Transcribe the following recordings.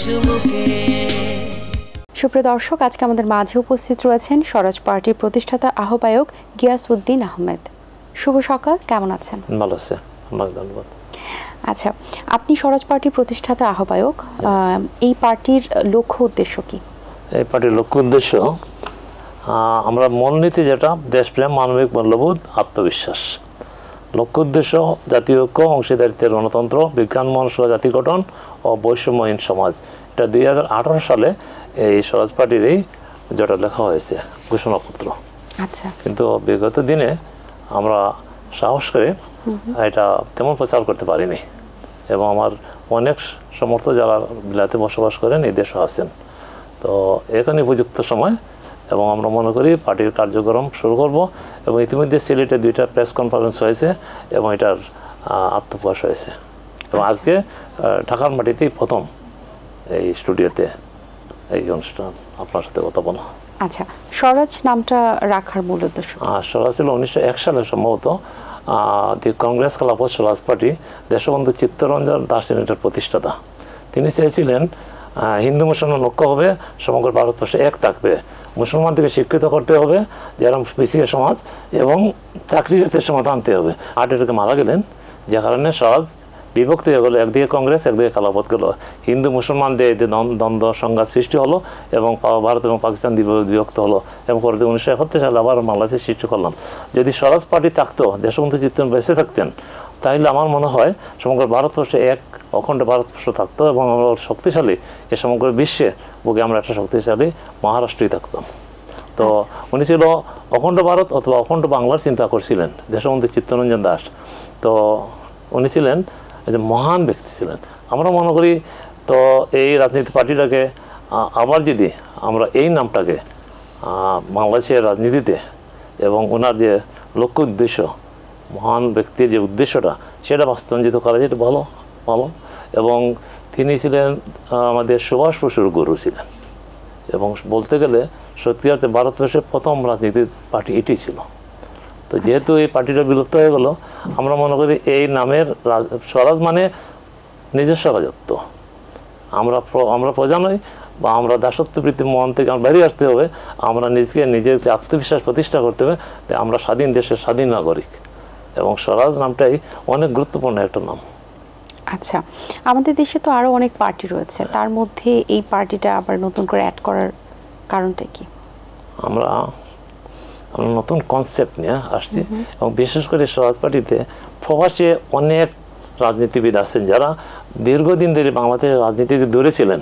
চুমুকে। সুপ্রিয় দর্শক, আজকে আমাদের মাঝে উপস্থিত রয়েছেন স্বরাজ পার্টির প্রতিষ্ঠাতা আহ্বায়ক গিয়াসউদ্দিন আহমেদ। শুভ সকাল, কেমন আছেন? ভালো আছে, ধন্যবাদ। আচ্ছা, আপনি স্বরাজ পার্টির প্রতিষ্ঠাতা আহ্বায়ক, এই পার্টির লক্ষ্য উদ্দেশ্য কি? এই পার্টির লক্ষ্য উদ্দেশ্য, আমরা মূলনীতি যেটা দেশপ্রেম, মানবিক মূল্যবোধ, আত্মবিশ্বাস। লক্ষ্য উদ্দেশ্য জাতীয় ঐক্য, অংশীদারিত্বের গণতন্ত্র, বিজ্ঞান মনস্ক জাতি গঠন ও বৈষম্যহীন সমাজ। এটা 2018 সালে এই স্বরাজ পার্টির যেটা লেখা হয়েছে ঘোষণাপত্র। আচ্ছা, কিন্তু বিগত দিনে আমরা সাহস করে এটা তেমন প্রচার করতে পারিনি, এবং আমার অনেক সমর্থক যারা বিলাতে বসবাস করেন, এই দেশে আছেন। তো এখানে উপযুক্ত সময়, এবং আমরা মনে করি পার্টির কার্যক্রম শুরু করব। এবং ইতিমধ্যে সিলেটে 2টা প্রেস কনফারেন্স হয়েছে এবং এটার আত্মপ্রকাশ হয়েছে, এবং আজকে ঢাকার মাটিতেই প্রথম এই স্টুডিওতে এই অনুষ্ঠান আপনার সাথে কথা বলা। আচ্ছা, স্বরাজ নামটা রাখার মূল উদ্দেশ্য? স্বরাজ ছিল 1901 সালে সম্ভবত the Congress club of Swaraj party, Deshbandhu Chittaranjan Das এটার প্রতিষ্ঠাতা। তিনি চেয়েছিলেন হিন্দু মুসলমান ঐক্য হবে, সমগ্র ভারতবর্ষে এক থাকবে, মুসলমানদেরকে শিক্ষিত করতে হবে যেরকম পিছিয়ে সমাজ, এবং চাকরির সমাজ আনতে হবে। এটাকে মারা গেলেন, যে কারণে স্বরাজ বিভক্ত হয়ে গেলো, একদিকে কংগ্রেস একদিকে খেলাফত গেল, হিন্দু মুসলমানদের দ্বন্দ্ব সংঘাত সৃষ্টি হলো, এবং ভারত এবং পাকিস্তান বিভক্ত হলো, এবং পরে 1971 সালে আবার বাংলাদেশ সৃষ্টি করলাম। যদি স্বরাজ পার্টি থাকতো, দেশবন্ধু চিত্তরঞ্জন বেঁচে থাকতেন, তাহলে আমার মনে হয় সমগ্র ভারতবর্ষে এক অখণ্ড ভারতবর্ষ থাকতো, এবং আমরা শক্তিশালী এ সমগ্র বিশ্বে বুকে আমরা একটা শক্তিশালী মহারাষ্ট্রই থাকতাম। তো উনি ছিল অখণ্ড ভারত অথবা অখণ্ড বাংলার চিন্তা করছিলেন দেশবন্ধু চিত্তরঞ্জন দাস। তো উনি ছিলেন যে মহান ব্যক্তি ছিলেন। আমরা মনে করি তো এই রাজনীতি পার্টিটাকে আবার যদি আমরা এই নামটাকে বাংলাদেশের রাজনীতিতে, এবং ওনার যে লক্ষ্য উদ্দেশ্য, মহান ব্যক্তির যে উদ্দেশ্যটা, সেটা বাস্তবায়িত করা যেটা ভালো ভালো। এবং তিনি ছিলেন আমাদের সুভাষ বসুর গুরু ছিলেন, এবং বলতে গেলে সত্যিকারতে ভারতবর্ষের প্রথম রাজনীতির পার্টি এটি ছিল। তো যেহেতু এই পার্টিটা বিলুপ্ত হয়ে গেল, আমরা মনে করি এই নামের স্বরাজ মানে নিজস্ব রাজত্ব। আমরা প্রজা নই, বা আমরা দাসত্ববৃত্তি মন থেকে আমরা বেরিয়ে আসতে হবে। আমরা নিজেকে আত্মবিশ্বাস প্রতিষ্ঠা করতে হবে যে আমরা স্বাধীন দেশের স্বাধীন নাগরিক, এবং স্বরাজ নামটাই অনেক গুরুত্বপূর্ণ একটা নাম। আচ্ছা, আমাদের দেশে তো আরও অনেক পার্টি রয়েছে, তার মধ্যে এই পার্টিটা আবার নতুন করে অ্যাড করার কারণটা কি? আমরা নতুন কনসেপ্ট নিয়ে আসছি, এবং বিশেষ করে স্বরাজ পার্টিতে প্রবাসী অনেক রাজনীতিবিদ আছেন যারা দীর্ঘদিন ধরে বাংলাদেশের রাজনীতিতে দূরে ছিলেন।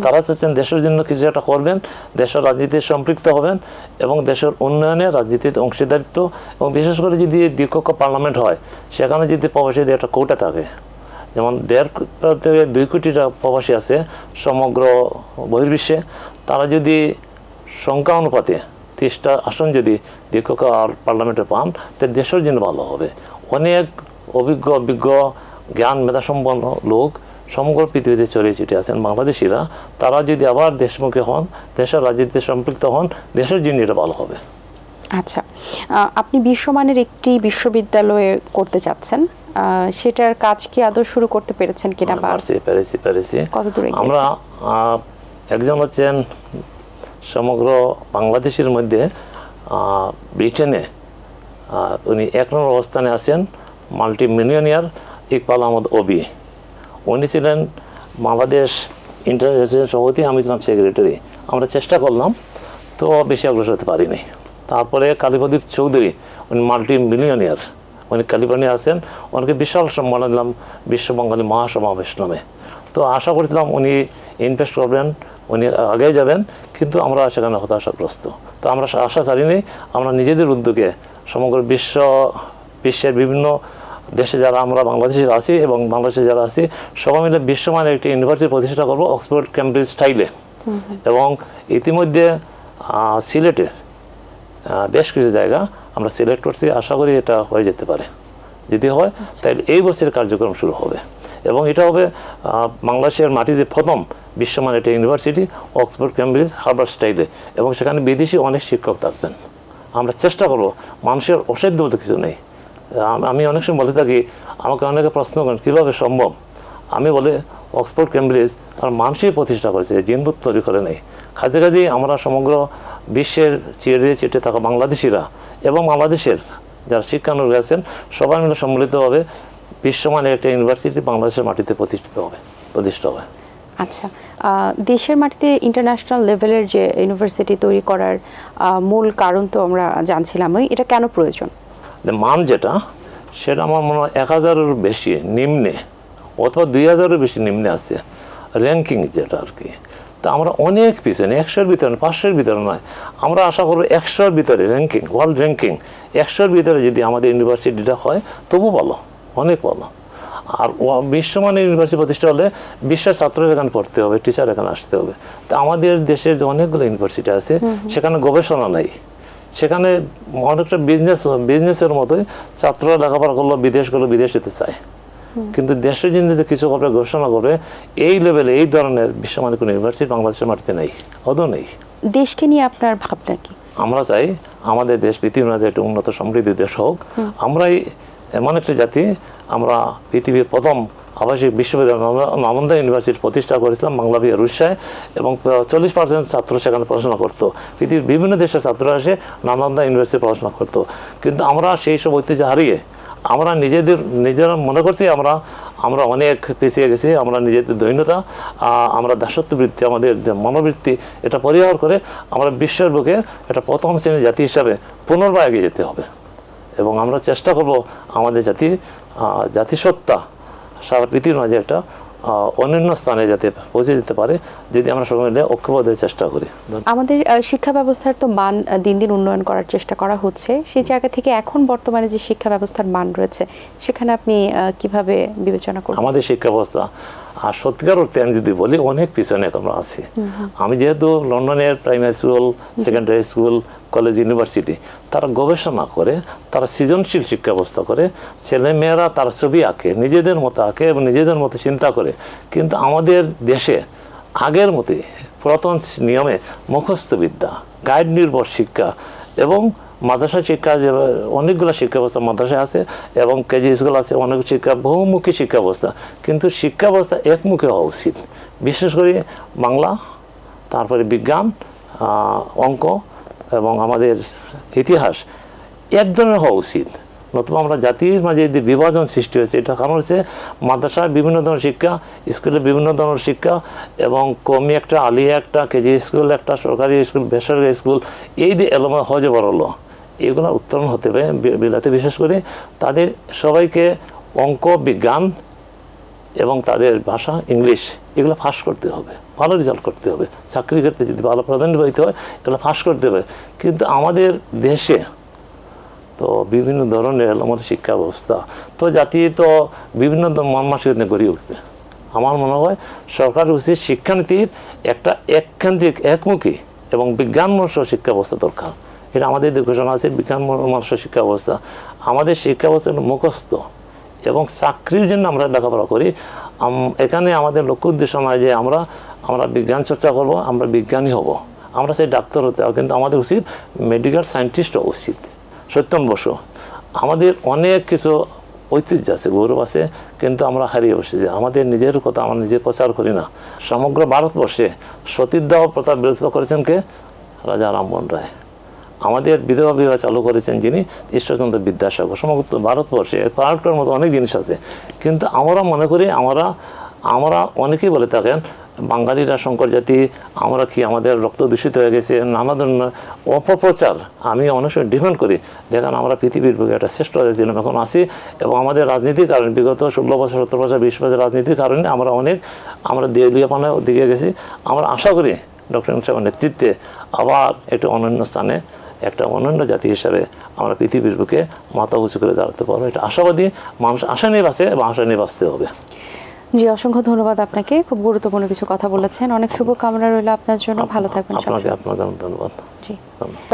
তারা চাচ্ছেন দেশের জন্য কিছু একটা করবেন, দেশের রাজনীতিতে সম্পৃক্ত হবেন, এবং দেশের উন্নয়নে রাজনীতিতে অংশীদারিত্ব, এবং বিশেষ করে যদি দ্বিকক্ষ পার্লামেন্ট হয়, সেখানে যদি প্রবাসীদের একটা কোটা থাকে, যেমন 1.5 থেকে 2 কোটিটা প্রবাসী আছে সমগ্র বহির্বিশ্বে, তারা যদি সংখ্যা অনুপাতে 30টা আসন যদি দ্বিকক্ষ পার্লামেন্টে পান, তাহলে দেশের জন্য ভালো হবে। অনেক অভিজ্ঞ জ্ঞান মেধাসম্পন্ন লোক সমগ্র পৃথিবীতে ছড়িয়ে ছিটিয়ে আছেন বাংলাদেশিরা, তারা যদি আবার দেশমুখী হন, দেশের রাজনীতিতে সম্পৃক্ত হন, দেশের জন্য এটা ভালো হবে। আচ্ছা, আপনি বিশ্বমানের একটি বিশ্ববিদ্যালয়ে করতে চাচ্ছেন, সেটার কাজ কি আদৌ শুরু করতে পেরেছেন কিনা? পেরেছি। কতদূর? আমরা একজন হচ্ছেন সমগ্র বাংলাদেশের মধ্যে ব্রিটেনে উনি 1 নম্বর অবস্থানে আছেন, multi millionaire Iqbal Ahmed OBE. উনি ছিলেন বাংলাদেশ ইন্টারন্যাশনাল সভাপতি, আমি ছিলাম সেক্রেটারি। আমরা চেষ্টা করলাম, তো বেশি অগ্রসর হতে পারিনি। তারপরে কালীপ্রদীপ চৌধুরী, উনি মাল্টি মিলিয়নিয়ার, উনি ক্যালিফোর্নিয়া আছেন। ওনাকে বিশাল সম্মান দিলাম বিশ্ব বাঙালি মহাসমাবেশ নামে। তো আশা করছিলাম উনি ইনভেস্ট করবেন, উনি আগে যাবেন, কিন্তু আমরা সেখানে হতাশাগ্রস্ত। তো আমরা আশা ছাড়িনি, আমরা নিজেদের উদ্যোগে সমগ্র বিশ্বের বিভিন্ন দেশে যারা আমরা বাংলাদেশের আছি এবং বাংলাদেশে যারা আছি, সবাই মিলে বিশ্বমানের একটি ইউনিভার্সিটি প্রতিষ্ঠা করবো অক্সফোর্ড কেমব্রিজ স্টাইলে। এবং ইতিমধ্যে সিলেটে বেশ কিছু জায়গা আমরা সিলেক্ট করছি, আশা করি এটা হয়ে যেতে পারে। যদি হয় তাহলে এই বছরের কার্যক্রম শুরু হবে, এবং এটা হবে বাংলাদেশের মাটিতে প্রথম বিশ্বমানের একটা ইউনিভার্সিটি অক্সফোর্ড কেমব্রিজ হার্ভার্ড স্টাইলে, এবং সেখানে বিদেশি অনেক শিক্ষক থাকবেন। আমরা চেষ্টা করব, মানুষের অসাধ্য বলতে কিছু নেই। আমি অনেক সময় বলতে থাকি, আমাকে অনেকে প্রশ্ন করেন কীভাবে সম্ভব। আমি বলে অক্সফোর্ড কেমব্রিজ আর মানুষই প্রতিষ্ঠা করেছে, জিনবুত তৈরি করে নেই। কাছাকাছি আমরা সমগ্র বিশ্বের চিড়ে চিটে থাকা বাংলাদেশিরা এবং বাংলাদেশের যারা শিক্ষানুরাগী আছেন সবাই মিলে সম্মিলিতভাবে বিশ্বমানের একটা ইউনিভার্সিটি বাংলাদেশের মাটিতে প্রতিষ্ঠা হবে। আচ্ছা, দেশের মাটিতে ইন্টারন্যাশনাল লেভেলের যে ইউনিভার্সিটি তৈরি করার মূল কারণ তো আমরা জানছিলাম, এটা কেন প্রয়োজন? মান যেটা সেটা আমার মনে হয় 1000-এর বেশি নিম্নে অথবা 2000-এর বেশি নিম্নে আছে র্যাঙ্কিং যেটা আর কি। তা আমরা অনেক পিছনে, 100-এর ভিতরে 500-এর ভিতরে নয়, আমরা আশা করব 100-এর ভিতরে র্যাঙ্কিং, ওয়ার্ল্ড র্যাঙ্কিং 100-এর ভিতরে যদি আমাদের ইউনিভার্সিটিটা হয় তবু ভালো, অনেক ভালো। আর বিশ্বমানের ইউনিভার্সিটি প্রতিষ্ঠা হলে বিশ্বের ছাত্ররা এখানে পড়তে হবে, টিচার এখানে আসতে হবে। তা আমাদের দেশের যে অনেকগুলো ইউনিভার্সিটি আছে সেখানে গবেষণা নাই, সেখানে অনেকটা বিজনেসের মতোই ছাত্ররা লেখাপড়া করলো, বিদেশ যেতে চায়। কিন্তু দেশের জন্য কিছু করবে, গবেষণা করবে, এই লেভেলে এই ধরনের বিশ্বমানের কোনো ইউনিভার্সিটি বাংলাদেশের মাটিতে নেই, আদৌ নেই। দেশকে নিয়ে আপনার ভাবনা কি? আমরা চাই আমাদের দেশ পৃথিবীর একটা উন্নত সমৃদ্ধ দেশ হোক। আমরাই এমন একটা জাতি, আমরা পৃথিবীর প্রথম আবাসিক বিশ্ববিদ্যালয় নালন্দা ইউনিভার্সিটি প্রতিষ্ঠা করেছিলাম বাংলা বিহার উড়িষ্যায়, এবং 40% ছাত্র সেখানে পড়াশোনা করতো। পৃথিবীর বিভিন্ন দেশের ছাত্ররা এসে নালন্দা ইউনিভার্সিটি পড়াশোনা করতো। কিন্তু আমরা সেই সব ঐতিহ্য হারিয়ে আমরা নিজেরা মনে করছি আমরা অনেক পিছিয়ে গেছি। আমরা নিজেদের দৈন্যতা, আমরা দাসত্ববৃত্তি, আমাদের যে মনোবৃত্তি, এটা পরিহার করে আমরা বিশ্বের বুকে একটা প্রথম শ্রেণীর জাতি হিসাবে পুনর্বার এগিয়ে যেতে হবে। এবং আমরা চেষ্টা করব আমাদের জাতিসত্তা সারা পৃথিবীর মাঝে একটা অনন্য স্থানে যাতে পৌঁছে যেতে পারে, যদি আমরা সবাই মিলে ঐক্যবদ্ধ চেষ্টা করি। আমাদের শিক্ষা ব্যবস্থার তো মান দিন দিন উন্নয়ন করার চেষ্টা করা হচ্ছে, সেই জায়গা থেকে এখন বর্তমানে যে শিক্ষা ব্যবস্থার মান রয়েছে সেখানে আপনি কিভাবে বিবেচনা করবেন? আমাদের শিক্ষা ব্যবস্থা আর সত্যিকার অর্থে আমি যদি বলি অনেক পিছনে আমরা আছি। আমি যেহেতু লন্ডনের primary school, secondary school, college, university, তারা গবেষণা করে, তারা সৃজনশীল শিক্ষা ব্যবস্থা করে, ছেলেমেয়েরা তারা ছবি আঁকে, নিজেদের মতো আঁকে এবং নিজেদের মতো চিন্তা করে। কিন্তু আমাদের দেশে আগের মতোই পুরাতন নিয়মে মুখস্থ বিদ্যা, গাইড নির্ভর শিক্ষা এবং মাদ্রাসা শিক্ষা, যে অনেকগুলো শিক্ষা ব্যবস্থা মাদ্রাসায় আছে এবং কেজি স্কুল আছে, অনেক শিক্ষা বহুমুখী শিক্ষা ব্যবস্থা। কিন্তু শিক্ষা ব্যবস্থা একমুখী হওয়া উচিত, বিশেষ করে বাংলা, তারপরে বিজ্ঞান, অঙ্ক এবং আমাদের ইতিহাস এক ধরনের হওয়া উচিত। নতুবা আমরা জাতির মাঝে যে বিভাজন সৃষ্টি হয়েছে, এটা কারণ হচ্ছে মাদ্রাসায় বিভিন্ন ধরনের শিক্ষা, স্কুলে বিভিন্ন ধরনের শিক্ষা, এবং কমি একটা, আলিয়া একটা, কেজি স্কুল একটা, সরকারি স্কুল, বেসরকারি স্কুল, এই যে এলোমা হজে বড়লো, এগুলো উত্তরণ হতে হবে বিলাতে। বিশেষ করে তাদের সবাইকে অঙ্ক, বিজ্ঞান এবং তাদের ভাষা ইংলিশ এগুলো ফাঁস করতে হবে, ভালো রেজাল্ট করতে হবে। চাকরির ক্ষেত্রে যদি ভালো প্রাধান্য দিতে হয় এগুলো ফাঁস করতে হবে। কিন্তু আমাদের দেশে তো বিভিন্ন ধরনের আমাদের শিক্ষা ব্যবস্থা, তো জাতি তো বিভিন্ন মানসিকতা গড়ে উঠবে। আমার মনে হয় সরকারের উচিত শিক্ষানীতির একটা এককেন্দ্রিক, একমুখী এবং বিজ্ঞানমনস্ক শিক্ষা ব্যবস্থা দরকার। এটা আমাদের ঘোষণা আছে, বিজ্ঞানমনস্ক শিক্ষা ব্যবস্থা। আমাদের শিক্ষা ব্যবস্থা মুখস্থ এবং চাকরির জন্য আমরা লেখাপড়া করি। এখানে আমাদের লক্ষ্য উদ্দেশ্য নয় যে আমরা বিজ্ঞান চর্চা করব, আমরা বিজ্ঞানী হব, আমরা সেই ডাক্তার হতে হবে। কিন্তু আমাদের উচিত মেডিকেল সায়েন্টিস্ট হওয়া উচিত। সত্যম বসু, আমাদের অনেক কিছু ঐতিহ্য আছে, গৌরব আছে, কিন্তু আমরা হারিয়ে বসেছি। আমাদের নিজের কথা আমরা নিজে প্রচার করি না। সমগ্র ভারতবর্ষে সতীদাহ প্রথা বিলুপ্ত করেছেন কে? রাজা রামমোহন রায়। আমাদের বিধবা বিবাহ চালু করেছেন যিনি? ঈশ্বরচন্দ্র বিদ্যাসাগর। সমগ্র ভারতবর্ষে পার্কের মতো অনেক জিনিস আছে, কিন্তু আমরা মনে করি আমরা অনেকেই বলে থাকেন বাঙালিরা শঙ্কর জাতি, আমরা কি আমাদের রক্ত দূষিত হয়ে গেছে, নানা ধরনের অপপ্রচার। আমি অনেক সময় ডিফেন্ড করি, দেখেন আমরা পৃথিবীর বুকে একটা শ্রেষ্ঠ জাতি এখন আছি, এবং আমাদের রাজনীতির কারণে বিগত 16 বছর, 17 বছর, 20 বছর রাজনীতির কারণে আমরা দেউলিয়াপনার দিকে গেছি। আমরা আশা করি ডক্টর ইউনূস সাহেবের নেতৃত্বে আবার একটু অনন্য স্থানে, একটা অনন্য জাতি হিসাবে আমরা পৃথিবীর বুকে মাথা উঁচু করে দাঁড়াতে পারবো। এটা আশাবাদী মানুষ, আশা নিয়ে বাঁচে এবং আশা নিয়ে বাঁচতে হবে। জি, অসংখ্য ধন্যবাদ আপনাকে, খুব গুরুত্বপূর্ণ কিছু কথা বলেছেন। অনেক শুভকামনা রইল আপনার জন্য, ভালো থাকবেন। আপনাকে ধন্যবাদ। জি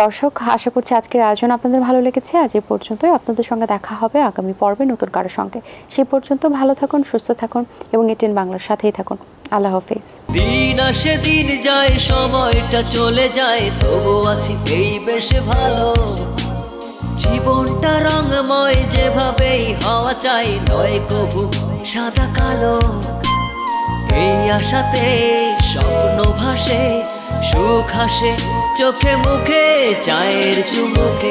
দর্শক, আশা করছি আজকের আয়োজন আপনাদের ভালো লেগেছে। আজ এই পর্যন্তই, আপনাদের সঙ্গে দেখা হবে আগামী পর্বে নতুন কারোর সঙ্গে। সেই পর্যন্ত ভালো থাকুন, সুস্থ থাকুন এবং এটিএন বাংলার সাথেই থাকুন। আল্লাহ হাফেজ। দিন আসে দিন যায়, সময়টা চলে যায়, তবু আছি এই বেশ ভালো। জীবনটা রঙময়, যেভাবেই হওয়া চাই, নয় কবু সাদা কালো। এই আশাতে স্বপ্ন ভাসে, সুখ হাসে চোখে মুখে চায়ের চুমুকে।